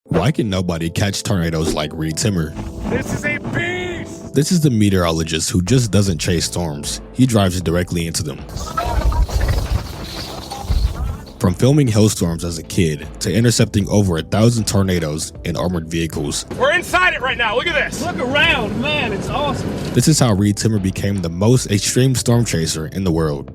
Why can nobody catch tornadoes like Reed Timmer? This is a beast! This is the meteorologist who just doesn't chase storms, he drives directly into them. From filming hailstorms as a kid to intercepting over 1,000 tornadoes in armored vehicles. We're inside it right now, look at this! Look around, man, it's awesome. This is how Reed Timmer became the most extreme storm chaser in the world.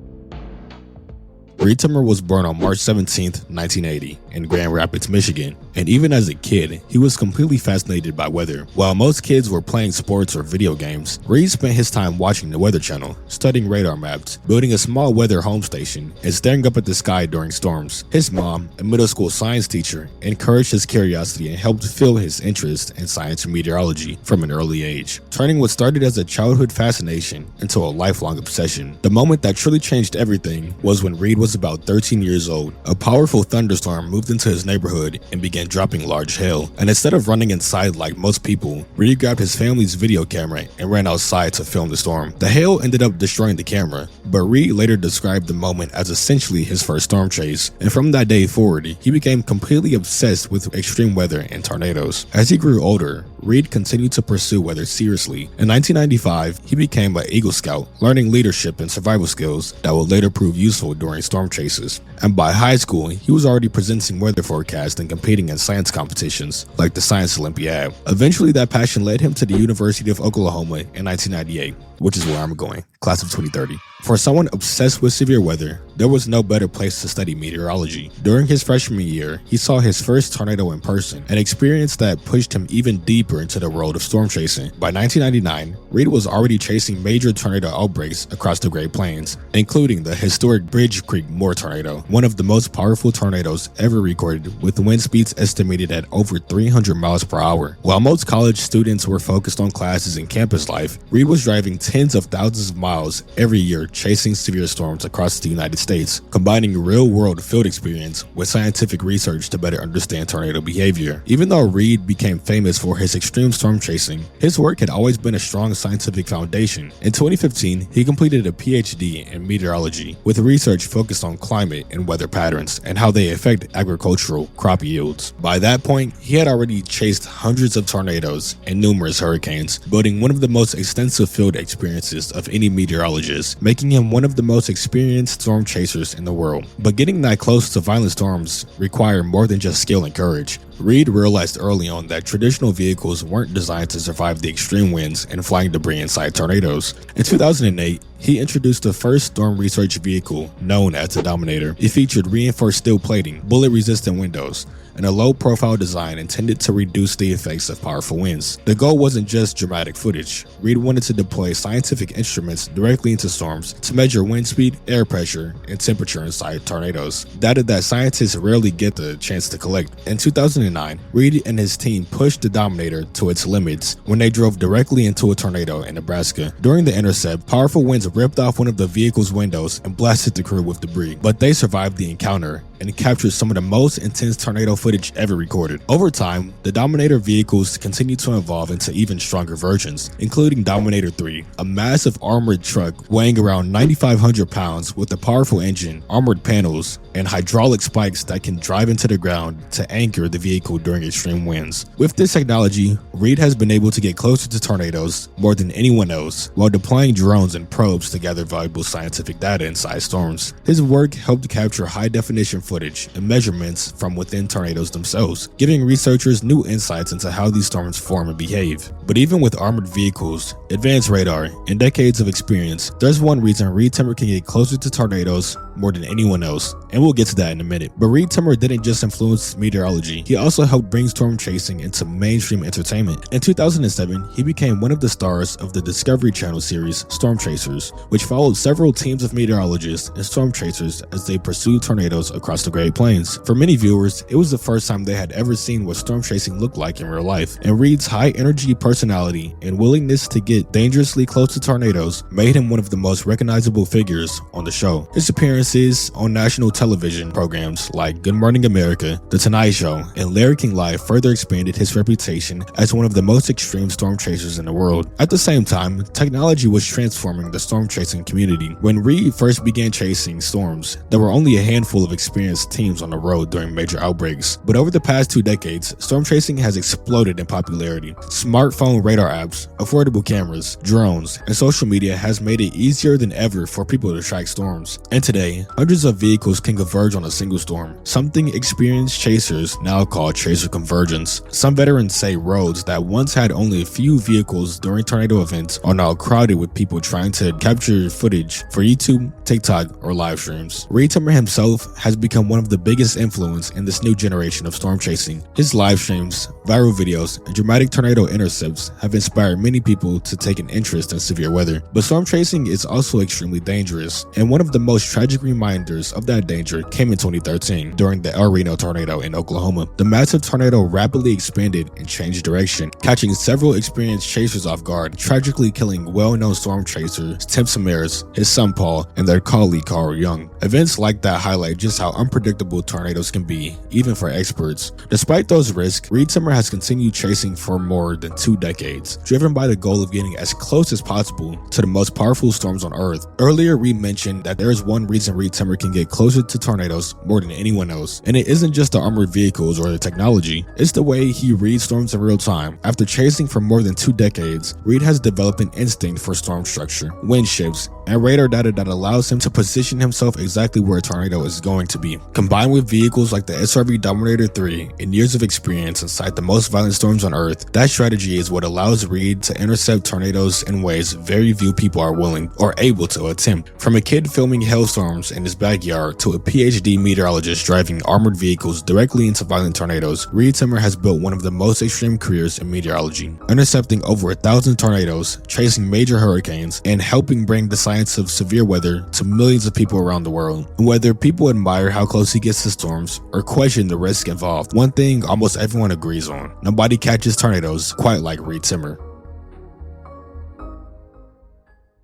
Reed Timmer was born on March 17, 1980, in Grand Rapids, Michigan, and even as a kid, he was completely fascinated by weather. While most kids were playing sports or video games, Reed spent his time watching the Weather Channel, studying radar maps, building a small weather home station, and staring up at the sky during storms. His mom, a middle school science teacher, encouraged his curiosity and helped fuel his interest in science and meteorology from an early age, turning what started as a childhood fascination into a lifelong obsession. The moment that truly changed everything was when Reed was about 13 years old. A powerful thunderstorm moved into his neighborhood and began dropping large hail. And instead of running inside like most people, Reed grabbed his family's video camera and ran outside to film the storm. The hail ended up destroying the camera, but Reed later described the moment as essentially his first storm chase. And from that day forward, he became completely obsessed with extreme weather and tornadoes. As he grew older, Reed continued to pursue weather seriously. In 1995, he became an Eagle Scout, learning leadership and survival skills that would later prove useful during storm chases. And by high school, he was already presenting weather forecasts and competing in science competitions, like the Science Olympiad. Eventually, that passion led him to the University of Oklahoma in 1998, which is where I'm going, class of 2030. For someone obsessed with severe weather, there was no better place to study meteorology. During his freshman year, he saw his first tornado in person, an experience that pushed him even deeper into the world of storm chasing. By 1999, Reed was already chasing major tornado outbreaks across the Great Plains, including the historic Bridge Creek Moore tornado, one of the most powerful tornadoes ever recorded, with wind speeds estimated at over 300 miles per hour. While most college students were focused on classes and campus life, Reed was driving tens of thousands of miles every year chasing severe storms across the United States, combining real-world field experience with scientific research to better understand tornado behavior. Even though Reed became famous for his extreme storm chasing, his work had always been a strong scientific foundation. In 2015, he completed a PhD in meteorology with research focused on climate and weather patterns and how they affect agricultural crop yields. By that point, he had already chased hundreds of tornadoes and numerous hurricanes, building one of the most extensive field experiences of any meteorologist, making him one of the most experienced storm chasers in the world. But getting that close to violent storms required more than just skill and courage. Reed realized early on that traditional vehicles weren't designed to survive the extreme winds and flying debris inside tornadoes. In 2008, he introduced the first storm research vehicle known as the Dominator. It featured reinforced steel plating, bullet-resistant windows, and a low-profile design intended to reduce the effects of powerful winds. The goal wasn't just dramatic footage. Reed wanted to deploy scientific instruments directly into storms to measure wind speed, air pressure, and temperature inside tornadoes, data that scientists rarely get the chance to collect. In 2009, Reed and his team pushed the Dominator to its limits when they drove directly into a tornado in Nebraska. During the intercept, powerful winds ripped off one of the vehicle's windows and blasted the crew with debris, but they survived the encounter and captured some of the most intense tornado footage ever recorded. Over time, the Dominator vehicles continued to evolve into even stronger versions, including Dominator 3, a massive armored truck weighing around 9,500 pounds with a powerful engine, armored panels, and hydraulic spikes that can drive into the ground to anchor the vehicle during extreme winds. With this technology, Reed has been able to get closer to tornadoes more than anyone else, while deploying drones and probes to gather valuable scientific data inside storms. His work helped capture high-definition footage and measurements from within tornadoes themselves, giving researchers new insights into how these storms form and behave. But even with armored vehicles, advanced radar, and decades of experience, there's one reason Reed Timmer can get closer to tornadoes more than anyone else, and we'll get to that in a minute. But Reed Timmer didn't just influence meteorology, he also helped bring storm chasing into mainstream entertainment. In 2007, he became one of the stars of the Discovery Channel series Storm Chasers, which followed several teams of meteorologists and storm chasers as they pursued tornadoes across the Great Plains. For many viewers, it was the first time they had ever seen what storm chasing looked like in real life, and Reed's high-energy personality and willingness to get dangerously close to tornadoes made him one of the most recognizable figures on the show. His appearances on national television programs like Good Morning America, The Tonight Show, and Larry King Live further expanded his reputation as one of the most extreme storm chasers in the world. At the same time, technology was transforming the storm chasing community. When Reed first began chasing storms, there were only a handful of experienced experienced teams on the road during major outbreaks. But over the past 2 decades, storm chasing has exploded in popularity. Smartphone radar apps, affordable cameras, drones, and social media has made it easier than ever for people to track storms. And today, hundreds of vehicles can converge on a single storm, something experienced chasers now call tracer convergence. Some veterans say roads that once had only a few vehicles during tornado events are now crowded with people trying to capture footage for YouTube, TikTok, or live streams. Reed Timmer himself has become one of the biggest influence in this new generation of storm chasing. His live streams, viral videos, and dramatic tornado intercepts have inspired many people to take an interest in severe weather. But storm chasing is also extremely dangerous, and one of the most tragic reminders of that danger came in 2013 during the Reno tornado in Oklahoma. The massive tornado rapidly expanded and changed direction, catching several experienced chasers off guard, tragically killing well-known storm chasers Tim Samaras, his son Paul, and their colleague Carl Young. Events like that highlight just how unpredictable tornadoes can be, even for experts. Despite those risks, Reed Timmer has continued chasing for more than 2 decades, driven by the goal of getting as close as possible to the most powerful storms on Earth. Earlier, Reed mentioned that there is one reason Reed Timmer can get closer to tornadoes more than anyone else, and it isn't just the armored vehicles or the technology, it's the way he reads storms in real time. After chasing for more than 2 decades, Reed has developed an instinct for storm structure, wind shifts, and radar data that allows him to position himself exactly where a tornado is going to be. Combined with vehicles like the TIV Dominator 3 and years of experience inside the most violent storms on Earth, that strategy is what allows Reed to intercept tornadoes in ways very few people are willing or able to attempt. From a kid filming hailstorms in his backyard to a PhD meteorologist driving armored vehicles directly into violent tornadoes, Reed Timmer has built one of the most extreme careers in meteorology, intercepting over 1,000 tornadoes, chasing major hurricanes, and helping bring the science of severe weather to millions of people around the world. And whether people admire how close he gets to storms or question the risk involved, one thing almost everyone agrees on: nobody catches tornadoes quite like Reed Timmer.